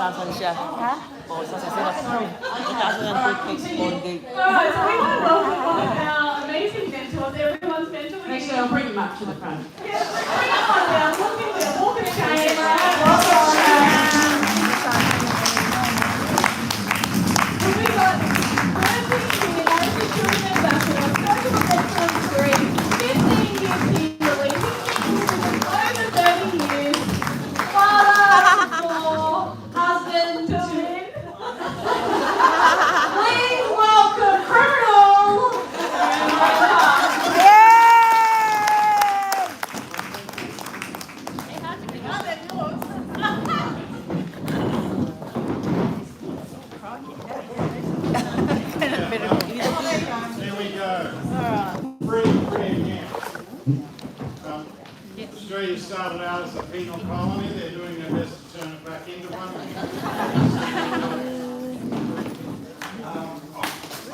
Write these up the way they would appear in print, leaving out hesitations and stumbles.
Tatasan siya. Ha? O, isa sa sila. Tatasan ng toothpaste Colgate. Alright, so we want to welcome one of our amazing mentors, everyone's mentor. Actually, I'll bring him up to the front. Yeah, bring him on down. Look at him. Walk in the camera. We've got Thursday University Children Ambassador, Social Excellence Degree, 15 years team release, 15 years over 30 years, father of 4, husband to 10. Please welcome Criminal. There we go. Free again. Australia started out as a penal colony. They're doing their best to turn it back into one.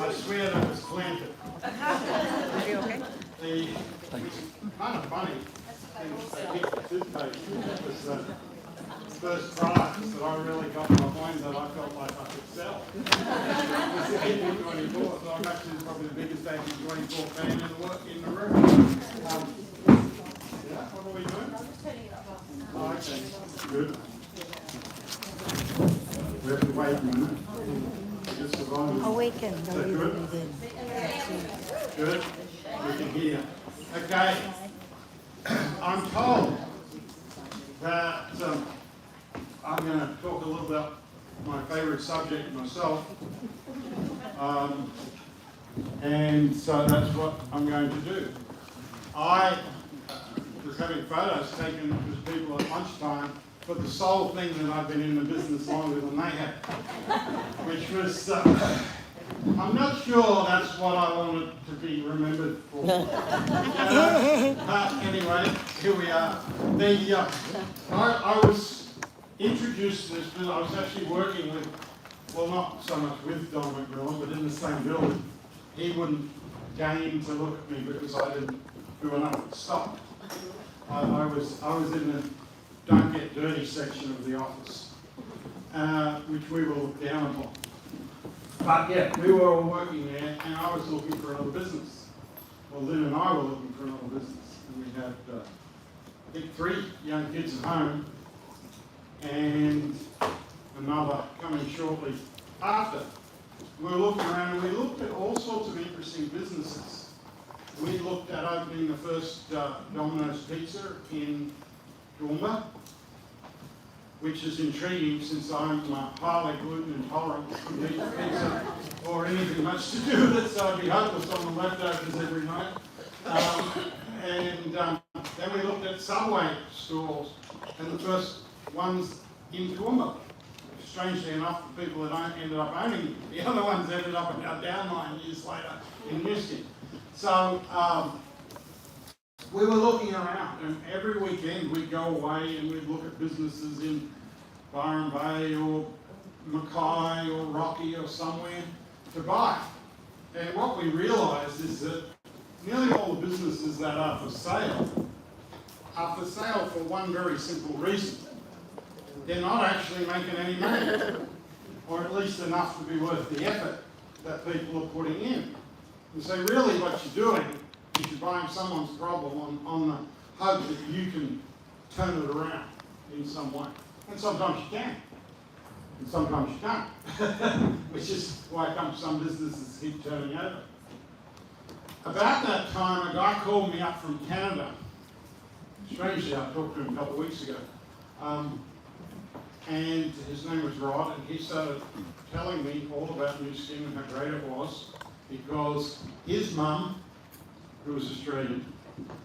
I swear that was planted. The kind of funny thing is they picked the toothpaste. It was the first product that I really got my mind that I felt like I could sell. It was the 1824, so I'm actually probably the biggest 1824 fan in the room. Yeah, what are we doing? Oh, okay, good. We have to wait a minute. Just survive. Awaken. Is that good? Good. We can hear. Okay. I'm told that I'm going to talk a little about my favourite subject myself. And so that's what I'm going to do. I was having photos taken with people at lunchtime for the sole thing that I've been in the business longer than they have, which was, I'm not sure that's what I wanted to be remembered for. Anyway, here we are. I was introduced to this, but I was actually working with, well, not so much with Don McMillan, but in the same building. He wouldn't deign to look at me because I didn't do enough to stop. I was in the don't get dirty section of the office, which we will look down upon. But yeah, we were all working there, and I was looking for another business. Well, Lynn and I were looking for another business, and we had, I think, 3 young kids at home, and another coming shortly after. We were looking around, and we looked at all sorts of interesting businesses. We looked at opening the first Domino's Pizza in Toowoomba, which is intriguing since I'm highly gluten intolerant, couldn't eat pizza or anything much to do with it, so I'd be hopeless on the leftovers every night. Then we looked at Subway stores, and the first ones in Toowoomba. Strangely enough, the people that ended up owning them, the other ones ended up in our downline years later in Newstead. So we were looking around, and every weekend we'd go away and we'd look at businesses in Byron Bay or Mackay or Rocky or somewhere to buy. And what we realised is that nearly all the businesses that are for sale for one very simple reason. They're not actually making any money, or at least enough to be worth the effort that people are putting in. And so really what you're doing is you're buying someone's problem on the hope that you can turn it around in some way. And sometimes you can, and sometimes you can't, which is why some businesses keep turning over. About that time, a guy called me up from Canada. Strangely, I talked to him a couple of weeks ago. And his name was Rod, and he started telling me all about Newstead and how great it was, because his mum, who was Australian,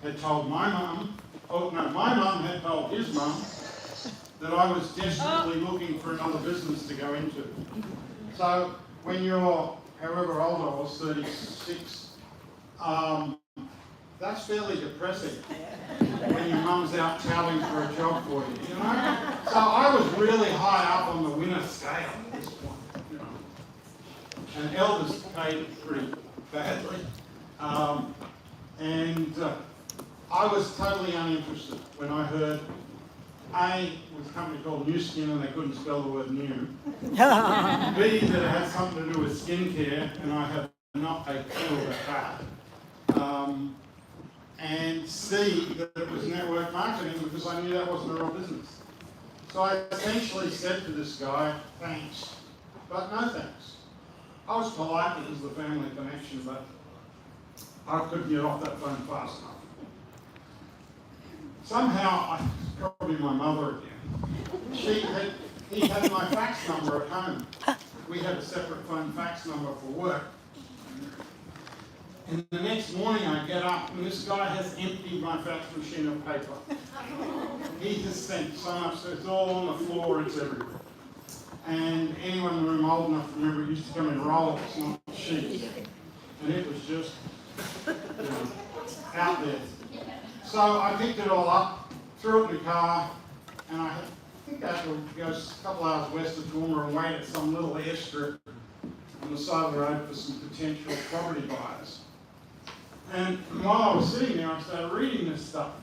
had told my mum, my mum had told his mum that I was desperately looking for another business to go into. So when you're, however old I was, 36, that's fairly depressing when your mum's out touting for a job for you, you know? So I was really high up on the winner scale at this point, you know. And elders paid pretty badly. I was totally uninterested when I heard A, was a company called New Skin and they couldn't spell the word new. B, that it had something to do with skincare and I had not a clue about that. And C, that it was network marketing because I knew that wasn't a real business. So I essentially said to this guy, thanks, but no thanks. I was polite because of the family connection, but I couldn't get off that phone fast enough. Somehow, probably my mother again, he had my fax number at home. We had a separate phone fax number for work. And the next morning I get up and this guy has emptied my fax machine of paper. He has sent so much, so it's all on the floor, it's everywhere. And anyone in the room old enough to remember it used to come in rolls, not sheets. And it was just, out there. So I picked it all up, threw it in the car, and I think I had to go a couple hours west of Toowoomba and wait at some little airstrip on the side of the road for some potential property buyers. And while I was sitting there, I started reading this stuff.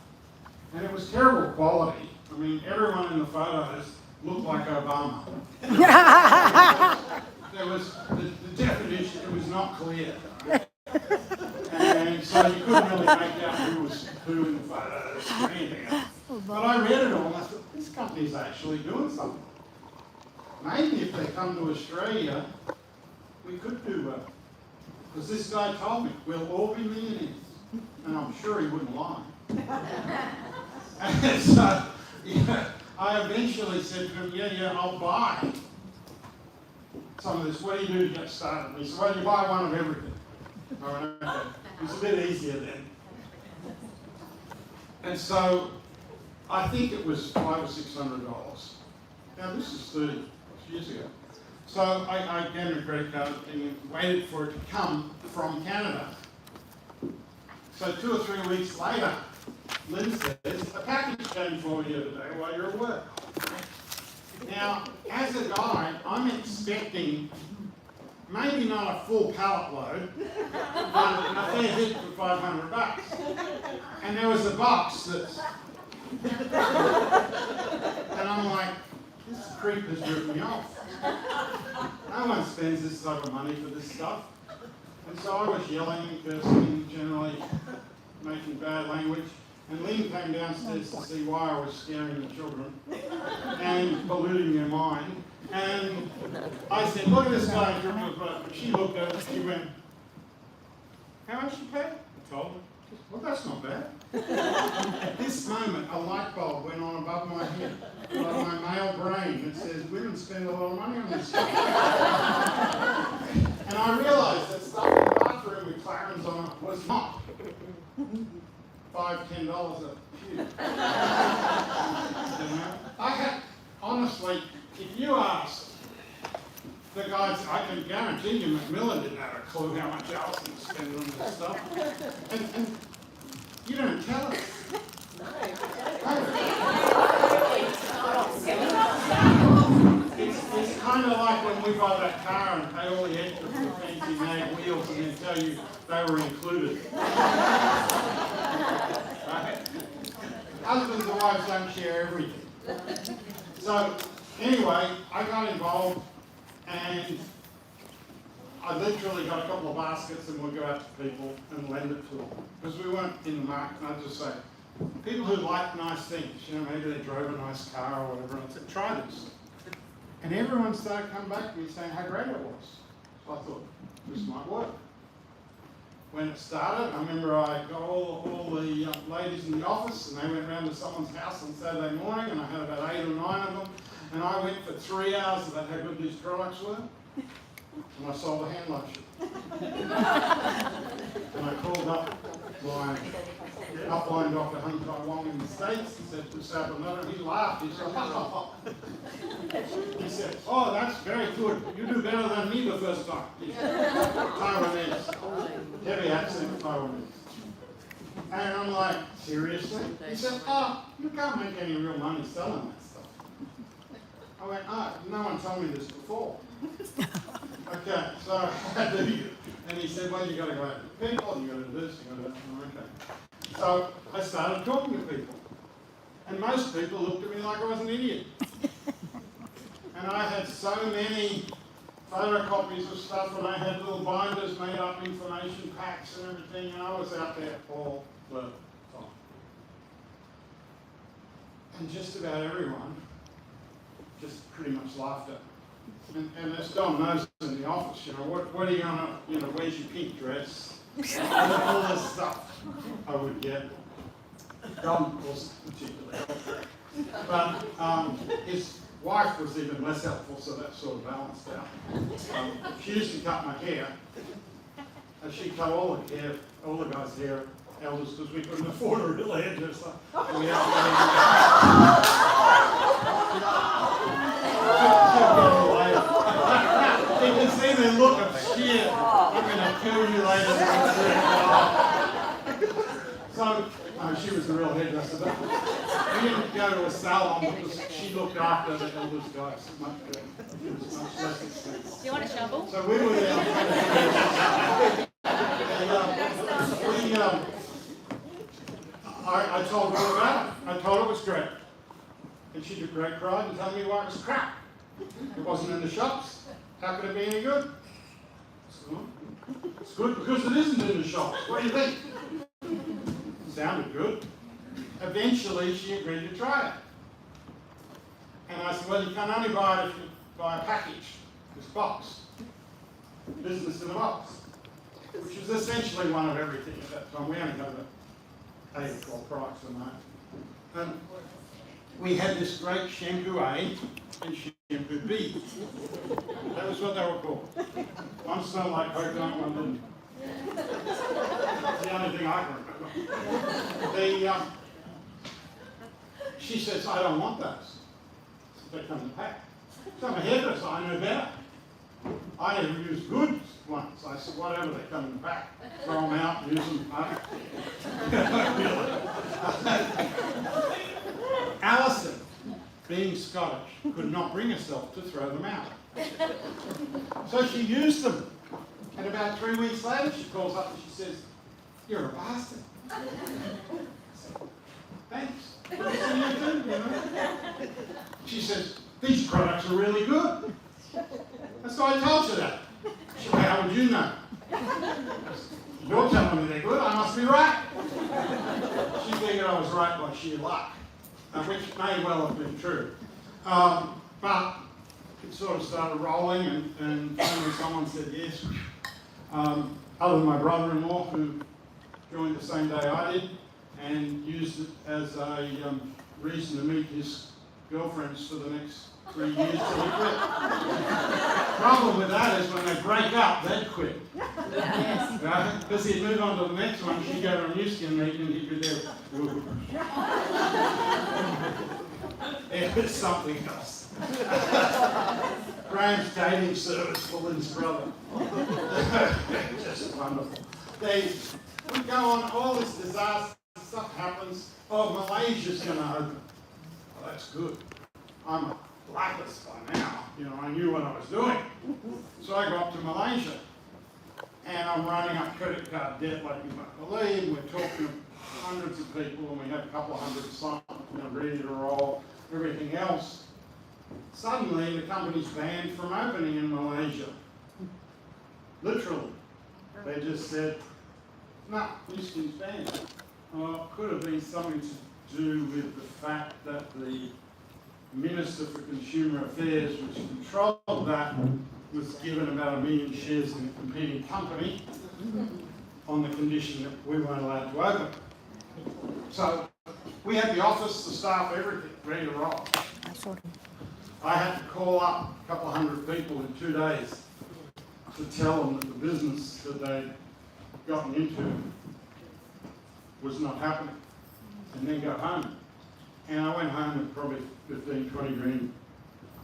And it was terrible quality. I mean, everyone in the photos looked like Obama. There was the definition, it was not clear. Right? And so you couldn't really make out who was who in the photos or anything else. But I read it all and I thought, this company's actually doing something. Maybe if they come to Australia, we could do well. Because this guy told me, we'll all be millionaires. And I'm sure he wouldn't lie. And so, I eventually said to him, yeah, I'll buy some of this. What do you do to get started? And he said, well, you buy one of everything. I went, okay. It was a bit easier then. And so, I think it was $500 or $600. Now, this is 30 years ago. So I gave him a credit card and waited for it to come from Canada. So 2 or 3 weeks later, Lynn says, a package came for you today while you're at work. Now, as a guy, I'm expecting maybe not a full pallet load, but a fair hit for $500. And there was a box that's... and I'm like, this creep has ripped me off. No one spends this type of money for this stuff. And so I was yelling and cursing, generally making bad language. And Lynn came downstairs to see why I was scaring the children and polluting their mind. And I said, look at this guy. And she looked at it and she went, how much you pay? I told her. Well, that's not bad. At this moment, a light bulb went on above my head, above my male brain, that says, women spend a lot of money on this stuff. And I realised that stuff in the bathroom with Clarence on it was not $5, $10 a few. I had, honestly, if you asked the guys, I can guarantee you Macmillan didn't have a clue how much Alison was spending on this stuff. And you don't tell us. It's kind of like when we buy that car and pay all the extra for the fancy mag wheels and then tell you they were included. Right? Husbands and wives don't share everything. So, anyway, I got involved and I literally got a couple of baskets and we'd go out to people and lend it to them. Because we weren't in the market, and I'd just say, people who like nice things, maybe they drove a nice car or whatever, and I said, try this. And everyone started coming back to me saying how great it was. So I thought, this might work. When it started, I remember I got all the ladies in the office and they went round to someone's house on Saturday morning and I had about 8 or 9 of them. And I went for 3 hours about how good these products were. And I sold a hand lotion. And I called up my upline Dr. Hung Tai Wong in the States and said, what's happened? And he laughed. He said, he said, oh, that's very good. You do better than me the first time. Taiwanese. Heavy accent Taiwanese. And I'm like, seriously? He said, oh, you can't make any real money selling that stuff. I went, no one told me this before. Okay, so how do you? And he said, well, you got to go out to people, you got to do this, you got to do that. Okay. So I started talking to people. And And most people looked at me like I was an idiot. And I had so many photocopies of stuff, and I had little binders made up, information packs and everything, and I was out there all the time. And just about everyone just pretty much laughed at me. And as Don knows in the office, what are you going to, where's your pink dress? All this stuff I would get. Don wasn't particularly helpful. But his wife was even less helpful, so that sort of balanced out. She used to cut my hair. And she cut all the guys' hair, elders, because we couldn't afford a real hairdresser. And we had to you can see the look of fear. I'm going to kill you later. So, she was the real hairdresser. But we didn't go to a salon because she looked after the elders guys much better. It was much less expensive. Do you want a shovel? So we were there. I told her all about it. I told her it was great. And she took great pride in telling me why it was crap. It wasn't in the shops. How could it be any good? It's good because it isn't in the shops. What do you think? Sounded good. Eventually, she agreed to try it. And I said, well, you can only buy it if you buy a package, this box. Business in a box. Which is essentially one of everything at that time. We only had about 8 or 12 products on that. And we had this great shampoo A and shampoo B. That was what they were called. One smelled like coconut, one didn't. That's the only thing I can remember. She says, I don't want those. They come in a pack. So I'm a hairdresser, I know better. I never used good ones. I said, whatever, they come in a pack. Throw them out, use them. Alison, being Scottish, could not bring herself to throw them out. So she used them. And about 3 weeks later, she calls up and she says, you're a bastard. I said, thanks. She says, these products are really good. So I told her that. She said, how would you know? You're telling me they're good, I must be right. She figured I was right by sheer luck, which may well have been true. But it sort of started rolling, and finally someone said yes. Other than my brother-in-law, who joined the same day I did, and used it as a reason to meet his girlfriends for the next 3 years till he quit. Problem with that is when they break up, they'd quit. Because he'd move on to the next one, she'd go to a new skin meeting and he'd be there. It was something else. Graham's dating service for Lynn's brother. Just wonderful. We go on, all this disaster stuff happens. Oh, Malaysia's going to open. Well, that's good. I'm a blacklist by now. I knew what I was doing. So I go up to Malaysia. And I'm running up credit card debt like you might believe. We're talking to hundreds of people, and we have a couple of hundred signed, ready to roll, everything else. Suddenly, the company's banned from opening in Malaysia. Literally. They just said, no, whisky's banned. Well, it could have been something to do with the fact that the Minister for Consumer Affairs, which controlled that, was given about 1 million shares in a competing company on the condition that we weren't allowed to open. So we had the office, the staff, everything ready to roll. I had to call up a couple of hundred people in 2 days to tell them that the business that they'd gotten into was not happening, and then go home. And I went home with probably 15, 20 grand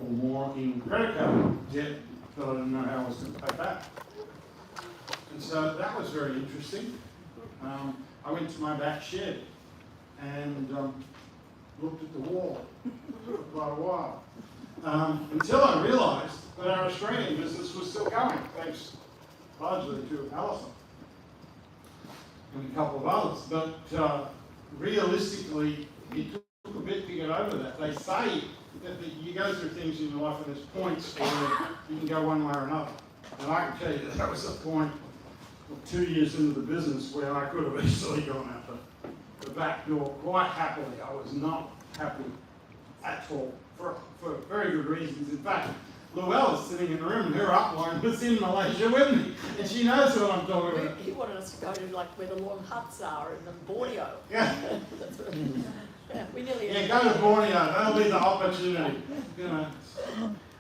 or more in credit card debt that I didn't know how I was going to pay back. And so that was very interesting. I went to my back shed and looked at the wall for quite a while. Until I realised that our Australian business was still going, thanks largely to Alison and a couple of others. But realistically, it took a bit to over that. They say that you go through things in your life and there's points where you can go one way or another. And I can tell you that was a point of 2 years into the business where I could have easily gone out the back door quite happily. I was not happy at all for very good reasons. In fact, Luella's sitting in the room and her upline was in Malaysia with me. And she knows what I'm talking about. He wanted us to go to like where the long huts are in Borneo. Yeah. That's right. Yeah, we nearly. Yeah, go to Borneo. That'll be the opportunity. You know,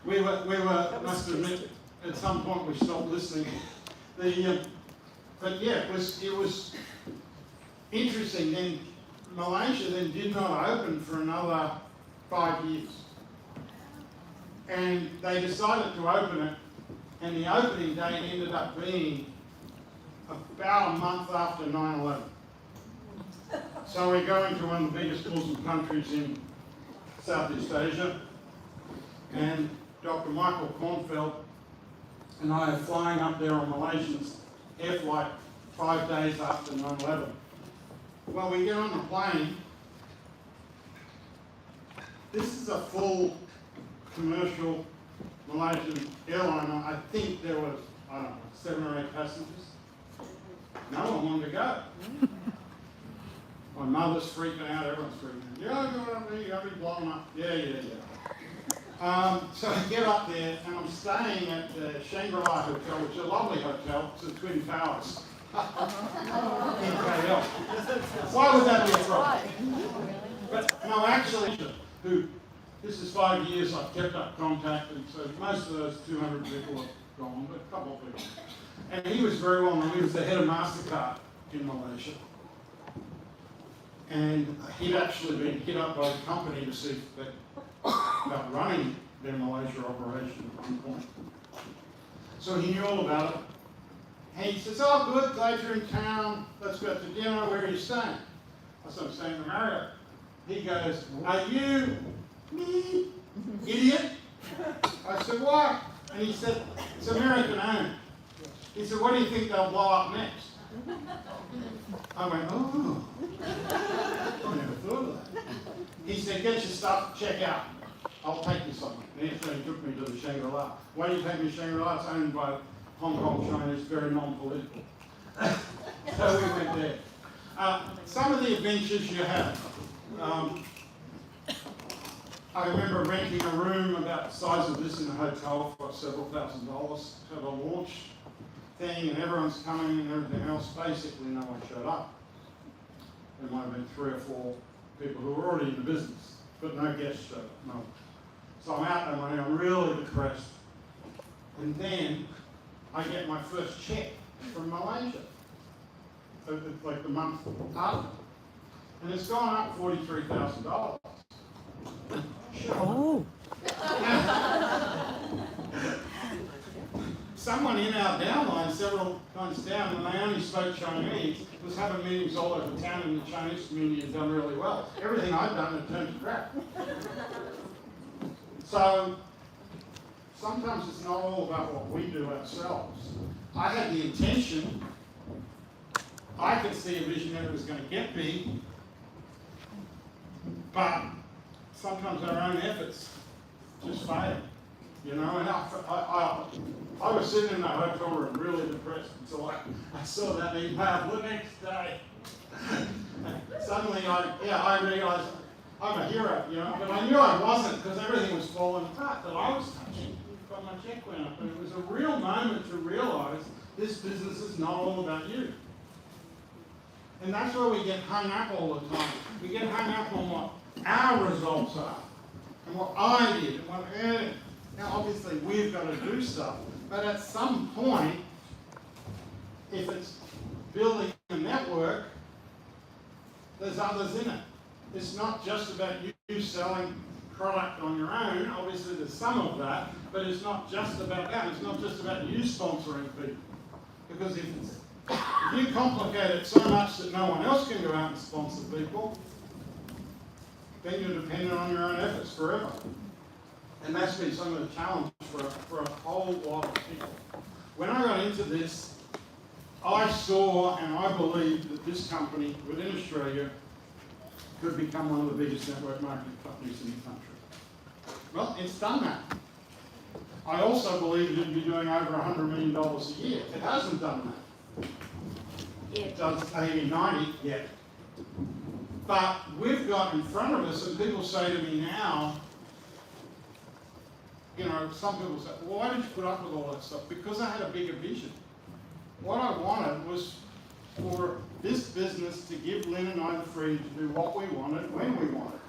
we were must admit, at some point we stopped listening. But yeah, it was interesting. Then Malaysia then did not open for another 5 years. And they decided to open it, and the opening date ended up being about a month after 9/11. So we're going to one of the biggest Muslim countries in Southeast Asia, and Dr. Michael Kornfeld and I are flying up there on Malaysia's air flight 5 days after 9/11. Well, we get on the plane. This is a full commercial Malaysian airliner. I think there was, I don't know, 7 or 8 passengers. No one wanted to go. My mother's freaking out, everyone's freaking out. Yeah, go up there, you gotta be blown up. Yeah. So I get up there and I'm staying at the Shangri-La Hotel, which is a lovely hotel. It's the Twin Towers. In KL. Why would that be a problem? But no, actually, this is 5 years I've kept up contact, and so most of those 200 people have gone, but a couple of people. And he was very well known. He was the head of MasterCard in Malaysia. And he'd actually been hit up by the company to see if they about running their Malaysia operation at one point. So he knew all about it. And he says, oh, good, glad you're in town. Let's go to dinner. Where are you staying? I said, I'm staying in Marriott. He goes, are you me, idiot? I said, why? And he said, it's American owned. He said, what do you think they'll blow up next? I went, oh, I never thought of that. He said, get your stuff, check out. I'll take you somewhere. And he took me to the Shangri-La. Why do you take me to Shangri-La? It's owned by Hong Kong Chinese, very non-political. So we went there. Some of the adventures you have. I remember renting a room about the size of this in a hotel for several $1,000 to have a launch thing, and everyone's coming and everything else. Basically, no one showed up. There might have been 3 or 4 people who were already in the business, but no guests showed up. No. So I'm out there, and I'm really depressed. And then I get my first check from Malaysia, like the month after, and it's gone up $43,000. Oh. Someone in our downline, several times down, when they only spoke Chinese, was having meetings all over town, and the Chinese community had done really well. Everything I'd done had turned to crap. So sometimes it's not all about what we do ourselves. I had the intention. I could see a vision that it was going to get big, but sometimes our own efforts just fail, you know. And I was sitting in that hotel room really depressed until I saw that email the next day. Suddenly I realised I'm a hero, you know. But I knew I wasn't, because everything was falling apart that I was touching. But my check went up, and it was a real moment to realise this business is not all about you. And that's where we get hung up all the time. We get hung up on what our results are, and what I did, and what now obviously we've got to do stuff, but at some point, if it's building a network, there's others in it. It's not just about you selling product on your own. Obviously there's some of that, but it's not just about that. It's not just about you sponsoring people, because if you complicate it so much that no one else can go out and sponsor people, then you're dependent on your own efforts forever. And that's been some of the challenge for a whole lot of people. When I got into this, I saw and I believed that this company within Australia could become one of the biggest network marketing companies in the country. Well, it's done that. I also believe it'd be doing over $100 million a year. It hasn't done that. It does 80, 90 yet. But we've got in front of us, and people say to me now, you know, some people say, well, why did you put up with all that stuff? Because I had a bigger vision. What I wanted was for this business to give Lynn and I the freedom to do what we wanted, when we wanted.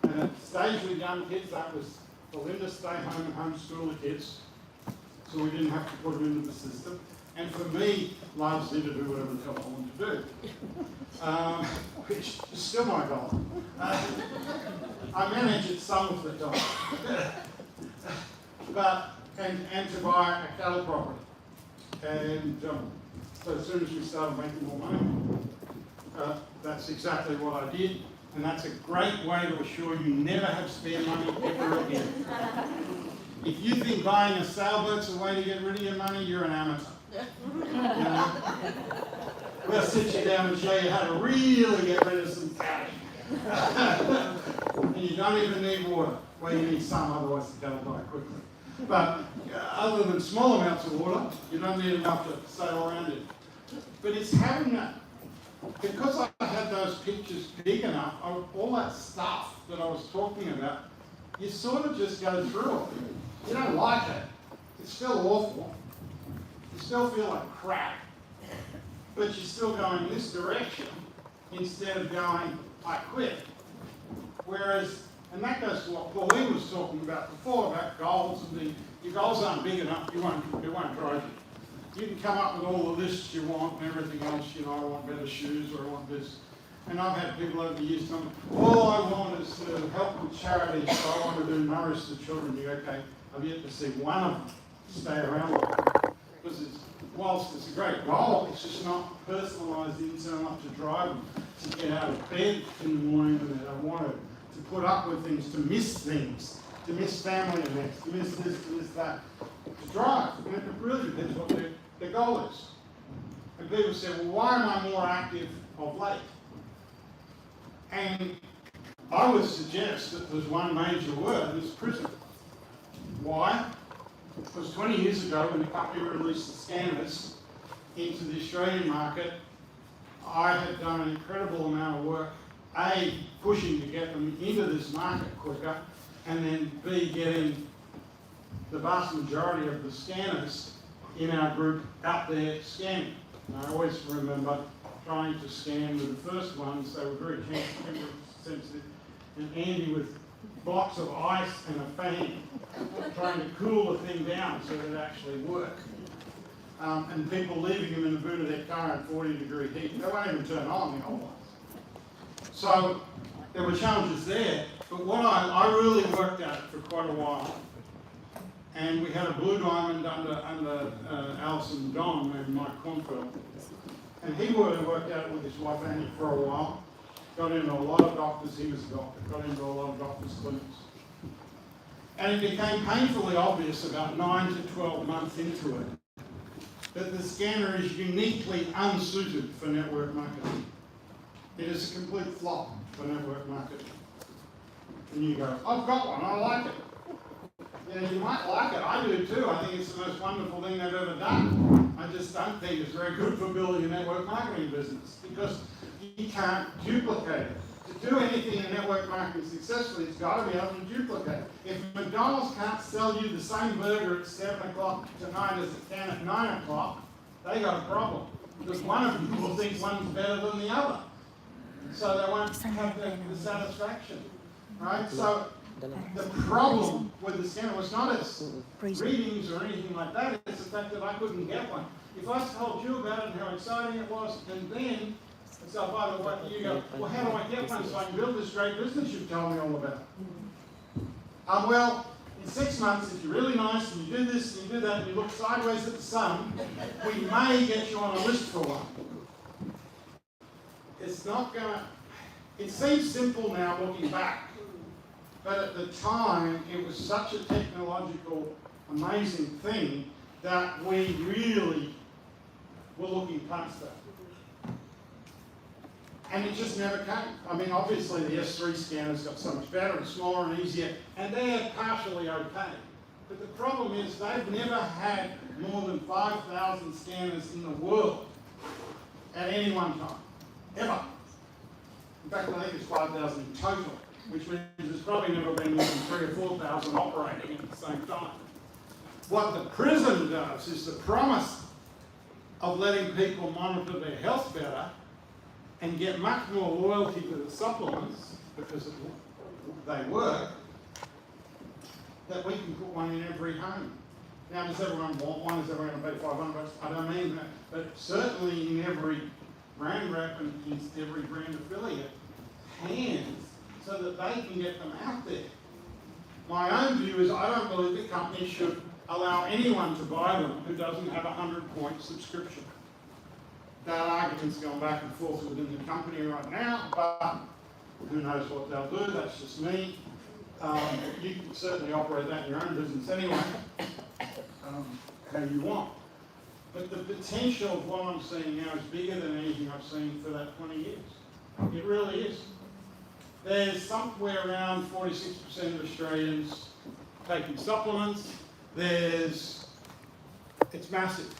And at the stage with young kids, that was for Lynn to stay home and homeschool the kids, so we didn't have to put them into the system. And for me, largely to do whatever the hell I wanted to do, which is still my goal. I manage it some of the time. But, and to buy a cattle property. And so as soon as we started making more money, that's exactly what I did. And that's a great way to assure you never have spare money ever again. If you think buying a sailboat's a way to get rid of your money, you're an amateur. You know? We'll sit you down and show you how to really get rid of some cash. And you don't even need water. Well, you need some, otherwise the cattle die quickly. But other than small amounts of water, you don't need enough to sail around it. But it's having that. Because I had those pictures big enough, all that stuff that I was talking about, you sort of just go through it. You don't like it. It's still awful. You still feel like crap. But you're still going this direction instead of going, I quit. Whereas, and that goes to what Pauline was talking about before, about goals. And your goals aren't big enough, it won't drive you. You can come up with all the lists you want and everything else, you know, I want better shoes or I want this. And I've had people over the years tell me, all I want is to help with charities, so I want to do nourish the children. You go, okay, I've yet to see one of them stay around like that. Because whilst it's a great goal, it's just not personalised in enough to drive them to get out of bed in the morning and they don't want to put up with things, to miss family events, to miss this, to miss that, to drive. And it really depends what their goal is. And people say, well, why am I more active of late? And I would suggest that there's one major word, and it's prison. Why? Because 20 years ago, when the company released the scanners into the Australian market, I had done an incredible amount of work, A, pushing to get them into this market quicker, and then B, getting the vast majority of the scanners in our group out there scanning. And I always remember trying to scan with the first ones, they were very temperature sensitive, and Andy with blocks of ice and a fan trying to cool the thing down so that it actually worked. And people leaving them in the boot of their car at 40-degree heat. They won't even turn on, the old ones. So there were challenges there, but what I really worked at it for quite a while. And we had a blue diamond under Alison Don named Mike Cornfield. And he worked at it with his wife Annie for a while. Got into a lot of doctors, he was a doctor, got into a lot of doctors' clinics. And it became painfully obvious about 9 to 12 months into it that the scanner is uniquely unsuited for network marketing. It is a complete flop for network marketing. And you go, I've got one, I like it. Yeah, you might like it, I do too. I think it's the most wonderful thing they've ever done. I just don't think it's very good for building a network marketing business because you can't duplicate it. To do anything in network marketing successfully, it's got to be able to duplicate. If McDonald's can't sell you the same burger at 7 o'clock tonight as it can at 9 o'clock, they got a problem. Because one of them will think one's better than the other. So they won't have the satisfaction. Right? So the problem with the scanner was not its readings or anything like that, it's the fact that I couldn't get one. If I told you about it and how exciting it was, and then, so by the way, you go, well, how do I get one so I can build this great business you've told me all about? Well, in 6 months, if you're really nice and you do this and you do that and you look sideways at the sun, we may get you on a list for one. It's not going to, it seems simple now looking back, but at the time it was such a technological, amazing thing that we really were looking past that. And it just never came. I mean, obviously the S3 scanners got so much better and smaller and easier, and they're partially okay. But the problem is they've never had more than 5,000 scanners in the world at any one time, ever. In fact, I think it's 5,000 in total, which means there's probably never been more than 3,000 or 4,000 operating at the same time. What the PRISM does is the promise of letting people monitor their health better and get much more loyalty to the supplements because they work, that we can put one in every home. Now, does everyone want one? Is everyone going to pay $500? I don't mean that. But certainly in every brand rep and in every brand affiliate, hands so that they can get them out there. My own view is I don't believe the company should allow anyone to buy them who doesn't have a 100-point subscription. That argument's going back and forth within the company right now, but who knows what they'll do, that's just me. You can certainly operate that in your own business anyway, how you want. But the potential of what I'm seeing now is bigger than anything I've seen for that 20 years. It really is. There's somewhere around 46% of Australians taking supplements. It's massive.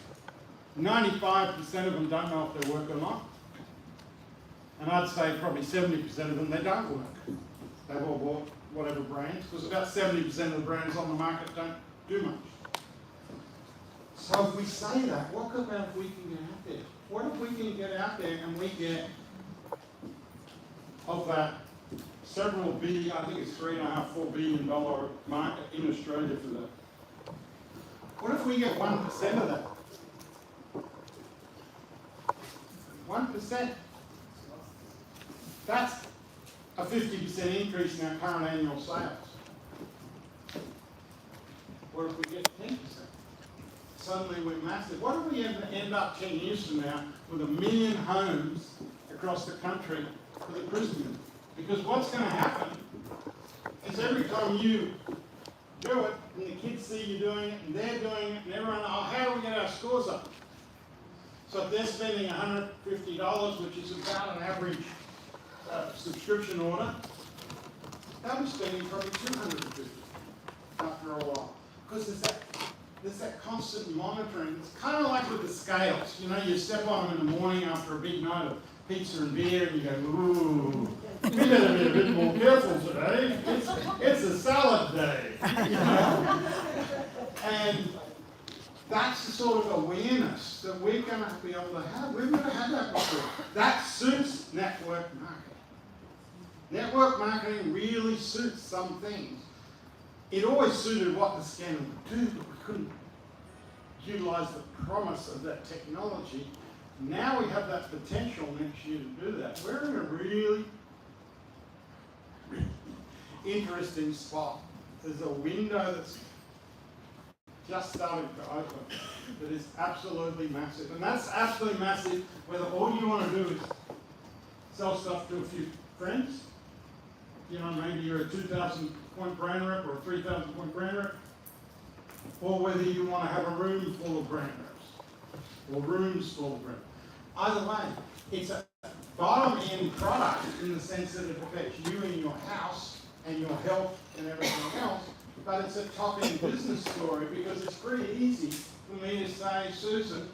95% of them don't know if they work or not. And I'd say probably 70% of them, they don't work. They've all bought whatever brands, because about 70% of the brands on the market don't do much. So if we say that, what about if we can get out there? What if we can get out there and we get, of that several billion, I think it's $3.5, $4 billion market in Australia for that. What if we get 1% of that? 1%. That's a 50% increase in our current annual sales. What if we get 10%? Suddenly we're massive. What if we end up 10 years from now with 1 million homes across the country for the PRISM? Because what's going to happen is every time you do it, and the kids see you doing it, and they're doing it, and everyone, oh, how do we get our scores up? So if they're spending $150, which is about an average subscription order, they'll be spending probably $250 after a while. Because there's that constant monitoring. It's kind of like with the scales. You know, you step on them in the morning after a big night of pizza and beer, and you go, ooh, we better be a bit more careful today. It's a salad day. You know? And that's the sort of awareness that we're going to be able to have. We've never had that before. That suits network marketing. Network marketing really suits some things. It always suited what the scanner would do, but we couldn't utilize the promise of that technology. Now we have that potential next year to do that. We're in a really interesting spot. There's a window that's just starting to open that is absolutely massive. And that's absolutely massive whether all you want to do is sell stuff to a few friends. You know, maybe you're a 2,000-point brand rep or a 3,000-point brand rep, or whether you want to have a room full of brand reps or rooms full of brand reps. Either way, it's a bottom-end product in the sense that it affects you and your house and your health and everything else, but it's a top-end business story because it's pretty easy for me to say, Susan,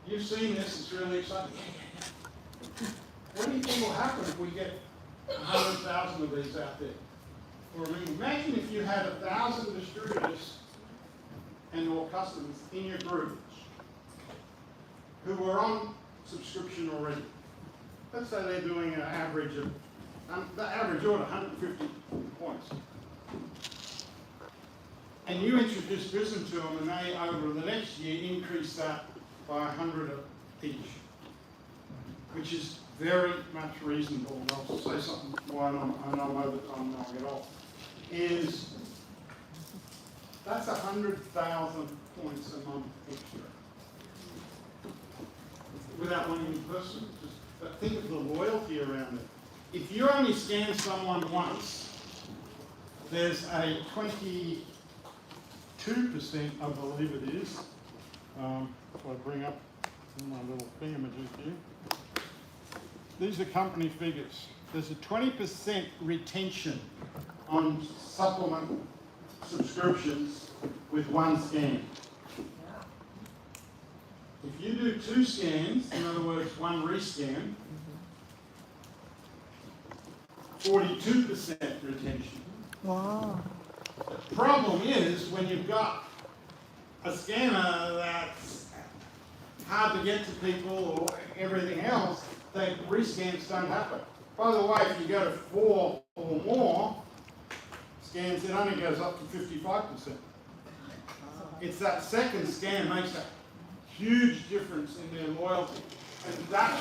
you've seen this, it's really exciting. What do you think will happen if we get 100,000 of these out there? Or I mean, imagine if you had 1,000 distributors and or customers in your group who were on subscription already. Let's say they're doing an average of, the average order, 150 points. And you introduce PRISM to them and they, over the next year, increase that by 100 each, which is very much reasonable. And I'll say something while I know I'm over time and I'll get off. Is that's 100,000 points a month extra. Without wanting to be personal, but think of the loyalty around it. If you only scan someone once, there's a 22%, I believe it is. If I bring up my little thingamajig here. these are company figures. There's a 20% retention on supplement subscriptions with one scan. If you do 2 scans, in other words, 1 rescan, 42% retention. Wow. The problem is when you've got a scanner that's hard to get to people or everything else, the rescans don't happen. By the way, if you go to 4 or more scans, it only goes up to 55%. It's that second scan makes a huge difference in their loyalty. And that's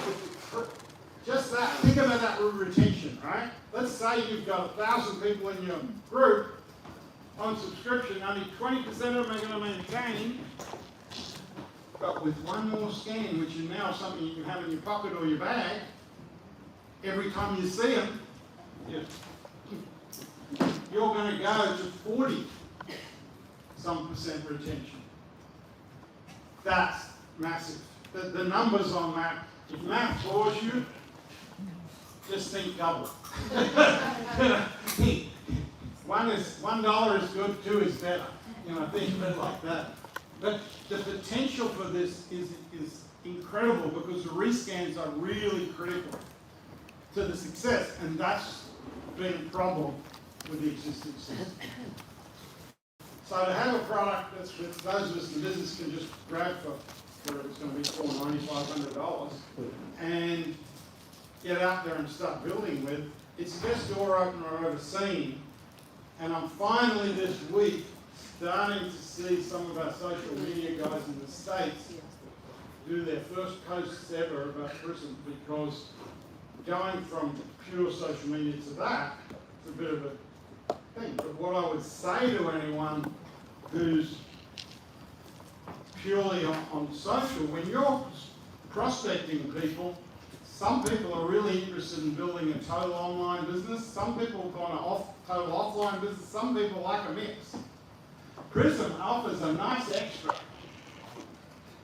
just that, think about that retention, right? Let's say you've got 1,000 people in your group on subscription, only 20% of them are going to maintain, but with 1 more scan, which is now something you can have in your pocket or your bag, every time you see them, you're going to go to 40% retention. That's massive. The numbers on that, if math bores you, just think double. $1 is good, 2 is better. Think of it like that. But the potential for this is incredible because the rescans are really critical to the success, and that's been a problem with the existing system. So to have a product that's those of us in business can just grab for it's going to be $490, $500 and get out there and start building with, it's the best door opener I've ever seen. And I'm finally this week starting to see some of our social media guys in the States do their first posts ever about Prism, because going from pure social media to that, it's a bit of a thing. But what I would say to anyone who's purely on social, when you're prospecting people, some people are really interested in building a total online business. Some people want a total offline business. Some people like a mix. Prism offers a nice extra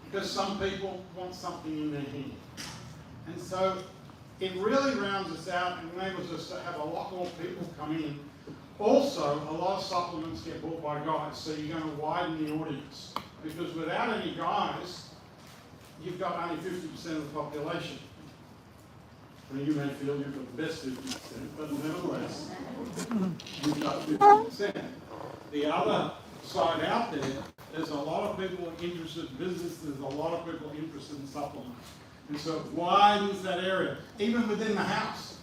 because some people want something in their hand. And so it really rounds us out and enables us to have a lot more people come in. Also, a lot of supplements get bought by guys, so you're going to widen the audience. Because without any guys, you've got only 50% of the population. I mean, you may feel you've got the best 50%, but nevertheless, you've got 50%. The other side out there, there's a lot of people interested in business, there's a lot of people interested in supplements. And so it widens that area, even within the house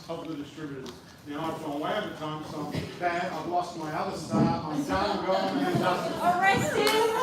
of the distributors. Now, I've gone way over time, so I'm bad, I've lost my other star, I'm done, gone, and dusted. Arrested!